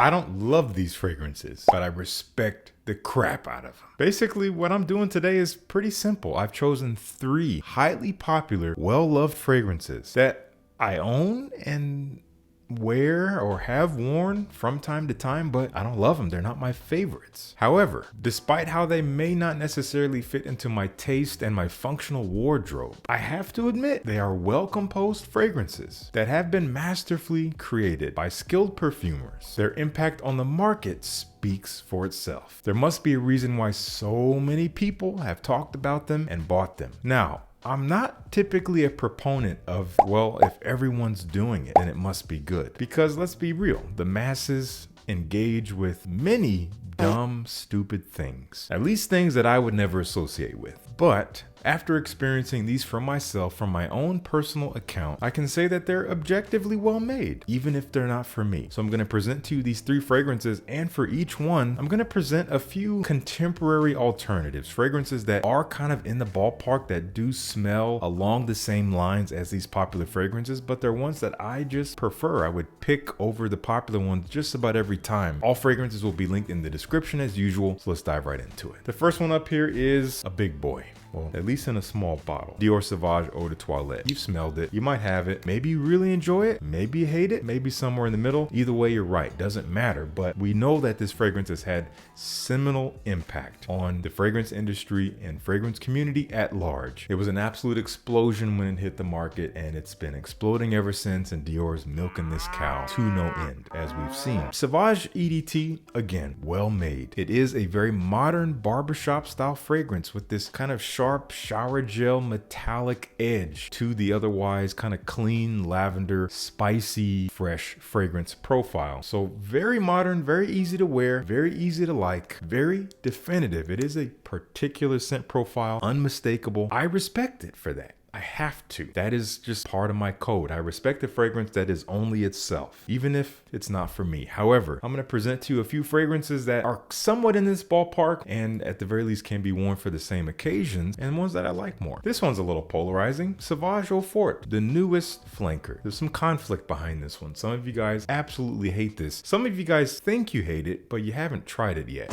I don't love these fragrances, but I respect the crap out of them. Basically, what I'm doing today is pretty simple. I've chosen 3 highly popular, well-loved fragrances that I own and wear or have worn from time to time, but I don't love them. They're not my favorites. However, despite how they may not necessarily fit into my taste and my functional wardrobe, I have to admit they are well-composed fragrances that have been masterfully created by skilled perfumers. Their impact on the market speaks for itself. There must be a reason why so many people have talked about them and bought them. Now, I'm not typically a proponent of, well, if everyone's doing it, then it must be good. Because let's be real, the masses engage with many dumb, stupid things. At least things that I would never associate with. But after experiencing these for myself from my own personal account, I can say that they're objectively well made, even if they're not for me. So I'm going to present to you these 3 fragrances, and for each one, I'm going to present a few contemporary alternatives, fragrances that are kind of in the ballpark, that do smell along the same lines as these popular fragrances, but they're ones that I just prefer. I would pick over the popular ones just about every time. All fragrances will be linked in the description as usual, so let's dive right into it. The first one up here is a big boy. Well, at least in a small bottle. Dior Sauvage Eau de Toilette. You've smelled it. You might have it. Maybe you really enjoy it. Maybe you hate it. Maybe somewhere in the middle. Either way, you're right. Doesn't matter. But we know that this fragrance has had seminal impact on the fragrance industry and fragrance community at large. It was an absolute explosion when it hit the market, and it's been exploding ever since, and Dior's milking this cow to no end, as we've seen. Sauvage EDT, again, well made. It is a very modern barbershop style fragrance with this kind of sharp shower gel metallic edge to the otherwise kind of clean lavender, spicy, fresh fragrance profile. So very modern, very easy to wear, very easy to like, very definitive. It is a particular scent profile, unmistakable. I respect it for that. I have to. That is just part of my code. I respect a fragrance that is only itself, even if it's not for me. However, I'm going to present to you a few fragrances that are somewhat in this ballpark and at the very least can be worn for the same occasions, and ones that I like more. This one's a little polarizing. Sauvage Eau Forte, the newest flanker. There's some conflict behind this one. Some of you guys absolutely hate this. Some of you guys think you hate it, but you haven't tried it yet.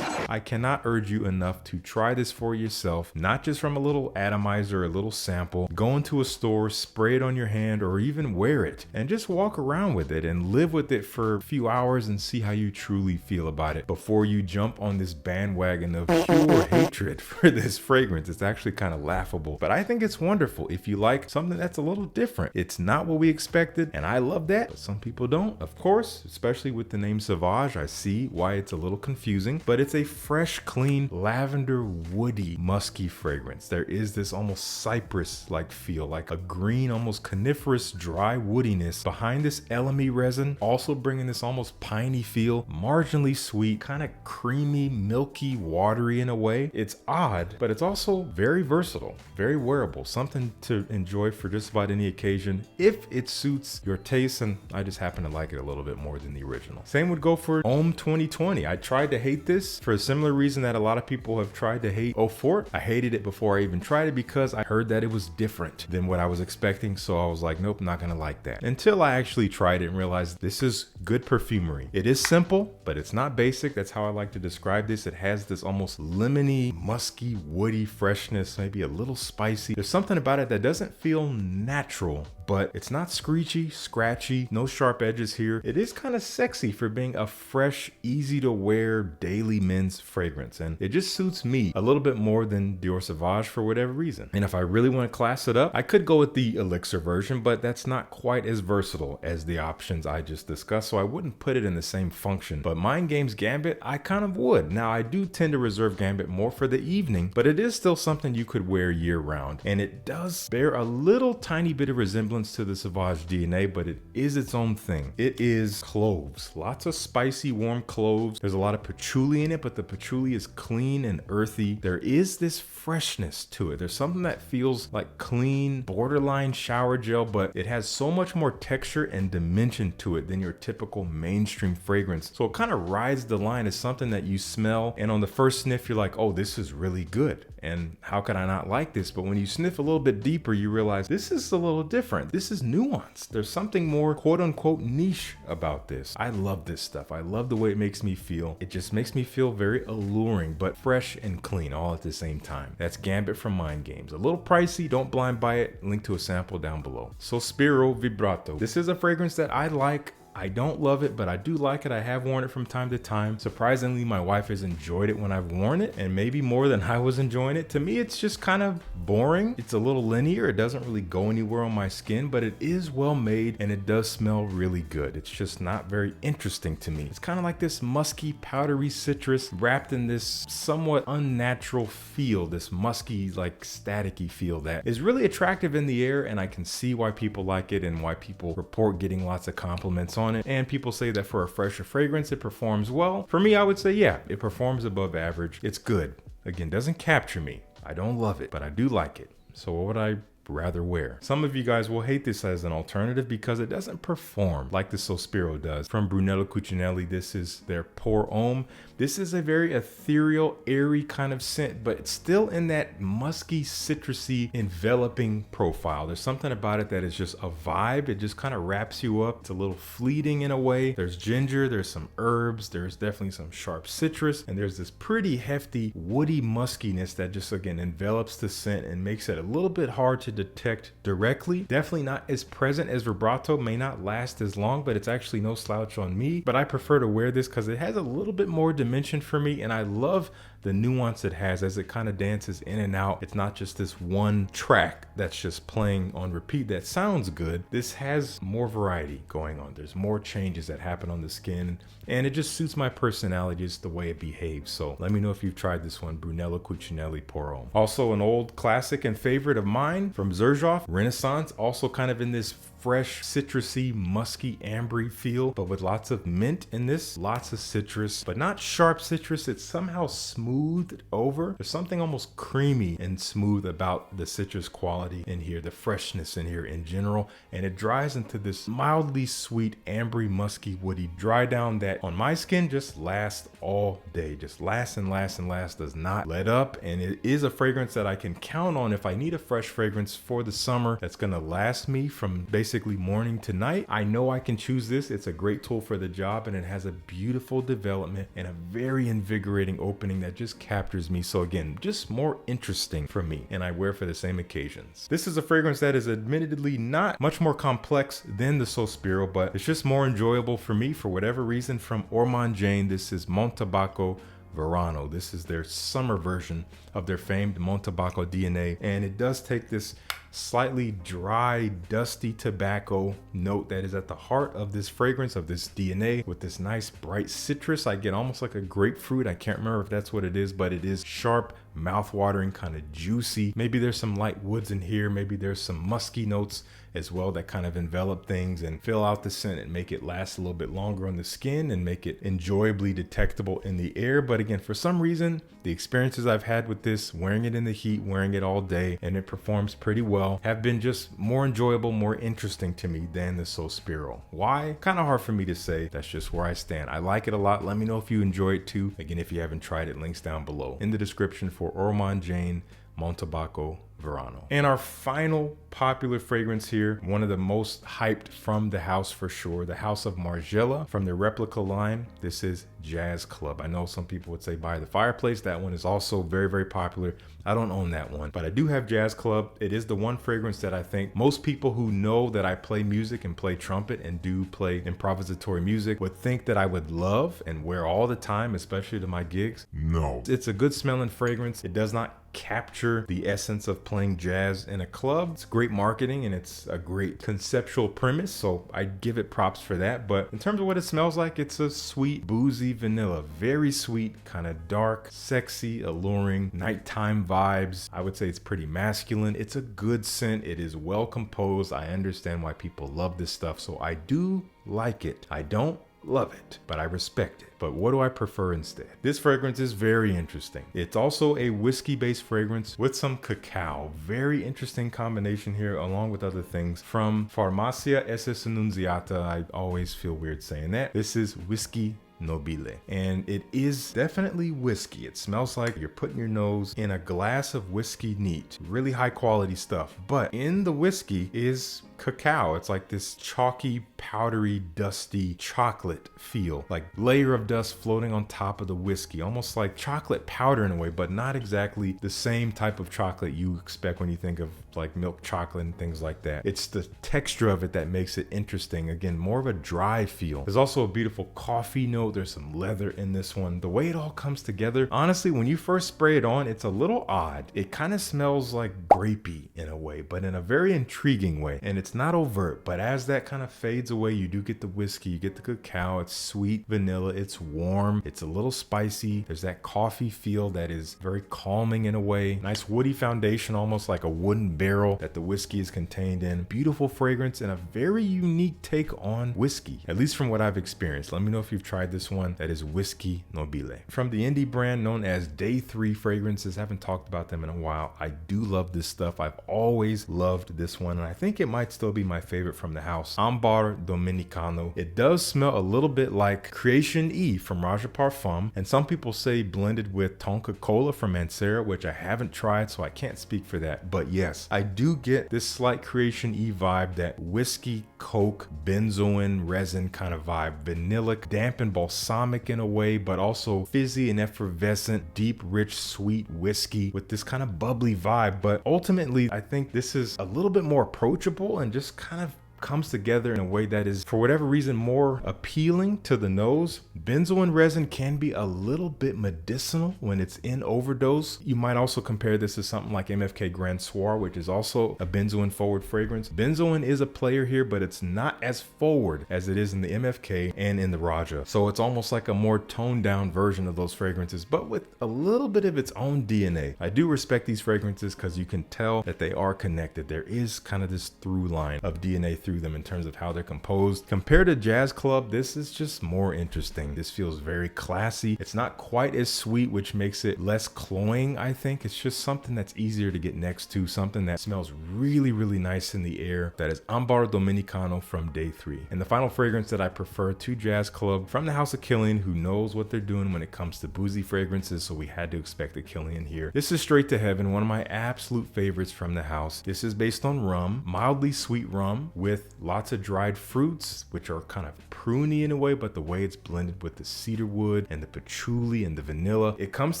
I cannot urge you enough to try this for yourself, not just from a little atomizer, a little sample. Go into a store, spray it on your hand, or even wear it, and just walk around with it and live with it for a few hours and see how you truly feel about it before you jump on this bandwagon of pure hatred for this fragrance. It's actually kind of laughable, but I think it's wonderful if you like something that's a little different. It's not what we expected, and I love that, but some people don't. Of course, especially with the name Sauvage, I see why it's a little confusing, but it's a fresh, clean, lavender, woody, musky fragrance. There is this almost cypress-like feel, like a green, almost coniferous, dry woodiness behind this LME resin, also bringing this almost piney feel, marginally sweet, kind of creamy, milky, watery in a way. It's odd, but it's also very versatile, very wearable, something to enjoy for just about any occasion if it suits your taste, and I just happen to like it a little bit more than the original. Same would go for Homme 2020. I tried to hate this for a similar reason that a lot of people have tried to hate Eau Forte. I hated it before I even tried it because I heard that it was different than what I was expecting, so I was like, nope, not gonna like that. Until I actually tried it and realized this is good perfumery. It is simple, but it's not basic. That's how I like to describe this. It has this almost lemony, musky, woody freshness, maybe a little spicy. There's something about it that doesn't feel natural, but it's not screechy, scratchy, no sharp edges here. It is kind of sexy for being a fresh, easy to wear daily men's fragrance, and it just suits me a little bit more than Dior Sauvage for whatever reason. And if I really want to class it up, I could go with the elixir version, but that's not quite as versatile as the options I just discussed, so I wouldn't put it in the same function. But Mind Games Gambit, I kind of would. Now, I do tend to reserve Gambit more for the evening, but it is still something you could wear year round, and it does bear a little tiny bit of resemblance to the Sauvage DNA, but it is its own thing. It is cloves, lots of spicy, warm cloves. There's a lot of patchouli in it, but the patchouli is clean and earthy. There is this freshness to it. There's something that feels like clean, borderline shower gel, but it has so much more texture and dimension to it than your typical mainstream fragrance. So it kind of rides the line as something that you smell, and on the first sniff, you're like, oh, this is really good. And how could I not like this? But when you sniff a little bit deeper, you realize this is a little different. different. This is nuanced. There's something more quote unquote niche about this. I love this stuff. I love the way it makes me feel. It just makes me feel very alluring, but fresh and clean all at the same time. That's Gambit from Mind Games. A little pricey, don't blind buy it. Link to a sample down below. Sospiro Vibrato. This is a fragrance that I like. I don't love it, but I do like it. I have worn it from time to time. Surprisingly, my wife has enjoyed it when I've worn it, and maybe more than I was enjoying it. To me, it's just kind of boring. It's a little linear. It doesn't really go anywhere on my skin, but it is well made and it does smell really good. It's just not very interesting to me. It's kind of like this musky, powdery citrus wrapped in this somewhat unnatural feel, this musky, like staticky feel that is really attractive in the air, and I can see why people like it and why people report getting lots of compliments on it. And people say that for a fresher fragrance, it performs well. For me, I would say, yeah, it performs above average. It's good. Again, doesn't capture me. I don't love it, but I do like it. So what would I rather wear? Some of you guys will hate this as an alternative because it doesn't perform like the Sospiro does. From Brunello Cucinelli, this is their Dior Homme. This is a very ethereal, airy kind of scent, but it's still in that musky, citrusy, enveloping profile. There's something about it that is just a vibe. It just kind of wraps you up. It's a little fleeting in a way. There's ginger, there's some herbs, there's definitely some sharp citrus, and there's this pretty hefty, woody muskiness that just, again, envelops the scent and makes it a little bit hard to detect directly. Definitely not as present as Vibrato, may not last as long, but it's actually no slouch on me. But I prefer to wear this because it has a little bit more dimension for me, and I love the nuance it has as it kind of dances in and out. It's not just this one track that's just playing on repeat that sounds good. This has more variety going on. There's more changes that happen on the skin, and it just suits my personality, just the way it behaves. So let me know if you've tried this one, Brunello Cucinelli Dior Homme. Also an old classic and favorite of mine from Xerjoff, Renaissance, also kind of in this fresh, citrusy, musky, ambery feel, but with lots of mint in this, lots of citrus, but not sharp citrus. It's somehow smoothed over. There's something almost creamy and smooth about the citrus quality in here, the freshness in here in general, and it dries into this mildly sweet, ambery, musky, woody dry down that on my skin just lasts all day, just lasts and lasts and lasts, does not let up, and it is a fragrance that I can count on if I need a fresh fragrance for the summer that's gonna last me from basically morning to night. I know I can choose this. It's a great tool for the job, and it has a beautiful development and a very invigorating opening that just captures me. So again, just more interesting for me, and I wear for the same occasions. This is a fragrance that is admittedly not much more complex than the Sospiro, but it's just more enjoyable for me for whatever reason. From Ormonde Jayne, this is Montabaco Verano. This is their summer version of their famed Montabaco DNA, and it does take this slightly dry, dusty tobacco note that is at the heart of this fragrance, of this DNA, with this nice bright citrus. I get almost like a grapefruit. I can't remember if that's what it is, but it is sharp, mouth-watering, kind of juicy. Maybe there's some light woods in here. Maybe there's some musky notes as well that kind of envelop things and fill out the scent and make it last a little bit longer on the skin and make it enjoyably detectable in the air. But again, for some reason, the experiences I've had with this, wearing it in the heat, wearing it all day, and it performs pretty well, have been just more enjoyable, more interesting to me than the Sospiro. Why? Kind of hard for me to say. That's just where I stand. I like it a lot. Let me know if you enjoy it too. Again, if you haven't tried it, links down below in the description for Ormonde Jayne Montabaco Verano. And our final popular fragrance here, one of the most hyped from the house for sure, the house of Margiela from their replica line. This is Jazz Club. I know some people would say By the Fireplace. That one is also very, very popular. I don't own that one, but I do have Jazz Club. It is the one fragrance that I think most people who know that I play music and play trumpet and do play improvisatory music would think that I would love and wear all the time, especially to my gigs. No. It's a good smelling fragrance. It does not capture the essence of playing jazz in a club. It's great marketing and it's a great conceptual premise, so I give it props for that. But in terms of what it smells like, it's a sweet, boozy vanilla, very sweet, kind of dark, sexy, alluring, nighttime vibes. I would say it's pretty masculine. It's a good scent. It is well composed. I understand why people love this stuff, so I do like it. I don't love it, but I respect it. But what do I prefer instead? This fragrance is very interesting. It's also a whiskey-based fragrance with some cacao. Very interesting combination here, along with other things. From Farmacia Annunziata, I always feel weird saying that. This is Whiskey Nobile, and it is definitely whiskey. It smells like you're putting your nose in a glass of whiskey neat. Really high quality stuff, but in the whiskey is cacao. It's like this chalky, powdery, dusty chocolate feel, like layer of dust floating on top of the whiskey, almost like chocolate powder in a way, but not exactly the same type of chocolate you expect when you think of like milk chocolate and things like that. It's the texture of it that makes it interesting. Again, more of a dry feel. There's also a beautiful coffee note. There's some leather in this one. The way it all comes together, honestly, when you first spray it on, it's a little odd. It kind of smells like grapey in a way, but in a very intriguing way. And it's not overt, but as that kind of fades away, you do get the whiskey, you get the cacao. It's sweet vanilla, it's warm, it's a little spicy. There's that coffee feel that is very calming in a way. Nice woody foundation, almost like a wooden barrel that the whiskey is contained in. Beautiful fragrance and a very unique take on whiskey, at least from what I've experienced. Let me know if you've tried this one. That is Whiskey Nobile. From the indie brand known as Day 3 Fragrances. Haven't talked about them in a while. I do love this stuff. I've always loved this one, and I think it might still be my favorite from the house. Ámbar Dominicano. It does smell a little bit like Creation E from Roger Parfum, and some people say blended with Tonka Cola from Mancera, which I haven't tried, so I can't speak for that. But yes, I do get this slight Creation E vibe, that whiskey, coke, benzoin, resin kind of vibe. Vanillic, damp and balsamic in a way, but also fizzy and effervescent, deep, rich, sweet whiskey with this kind of bubbly vibe. But ultimately, I think this is a little bit more approachable and just kind of comes together in a way that is, for whatever reason, more appealing to the nose. Benzoin resin can be a little bit medicinal when it's in overdose. You might also compare this to something like MFK Grand Soir, which is also a benzoin forward fragrance. Benzoin is a player here, but it's not as forward as it is in the MFK and in the Raja. So it's almost like a more toned down version of those fragrances, but with a little bit of its own DNA. I do respect these fragrances because you can tell that they are connected. There is kind of this through line of DNA through them in terms of how they're composed. Compared to Jazz Club, this is just more interesting. This feels very classy. It's not quite as sweet, which makes it less cloying, I think. It's just something that's easier to get next to, something that smells really, really nice in the air. That is Ámbar Dominicano from Day 3. And the final fragrance that I prefer to Jazz Club from the house of Kilian, who knows what they're doing when it comes to boozy fragrances, so we had to expect a Kilian here. This is Straight to Heaven, one of my absolute favorites from the house. This is based on rum, mildly sweet rum with lots of dried fruits, which are kind of pruny in a way, but the way it's blended with the cedar wood and the patchouli and the vanilla, it comes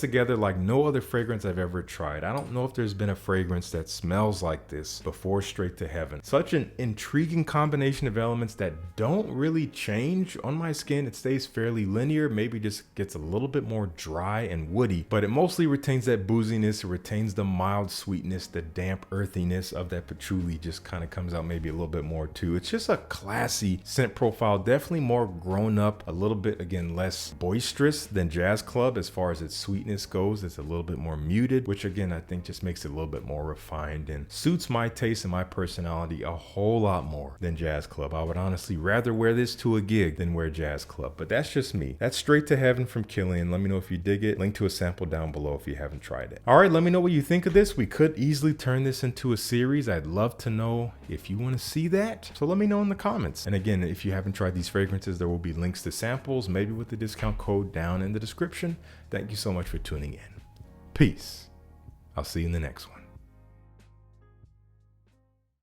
together like no other fragrance I've ever tried. I don't know if there's been a fragrance that smells like this before Straight to Heaven. Such an intriguing combination of elements that don't really change on my skin. It stays fairly linear, maybe just gets a little bit more dry and woody, but it mostly retains that booziness. It retains the mild sweetness, the damp earthiness of that patchouli just kind of comes out maybe a little bit more too. It's just a classy scent profile, definitely more grown up, a little bit, again, less boisterous than Jazz Club as far as its sweetness goes. It's a little bit more muted, which again, I think just makes it a little bit more refined and suits my taste and my personality a whole lot more than Jazz Club. I would honestly rather wear this to a gig than wear Jazz Club, but that's just me. That's Straight to Heaven from Kilian. Let me know if you dig it. Link to a sample down below if you haven't tried it. All right, let me know what you think of this. We could easily turn this into a series. I'd love to know if you want to see that. So let me know in the comments. And again, if you haven't tried these fragrances, there will be links to samples, maybe with the discount code down in the description. Thank you so much for tuning in. Peace. I'll see you in the next one.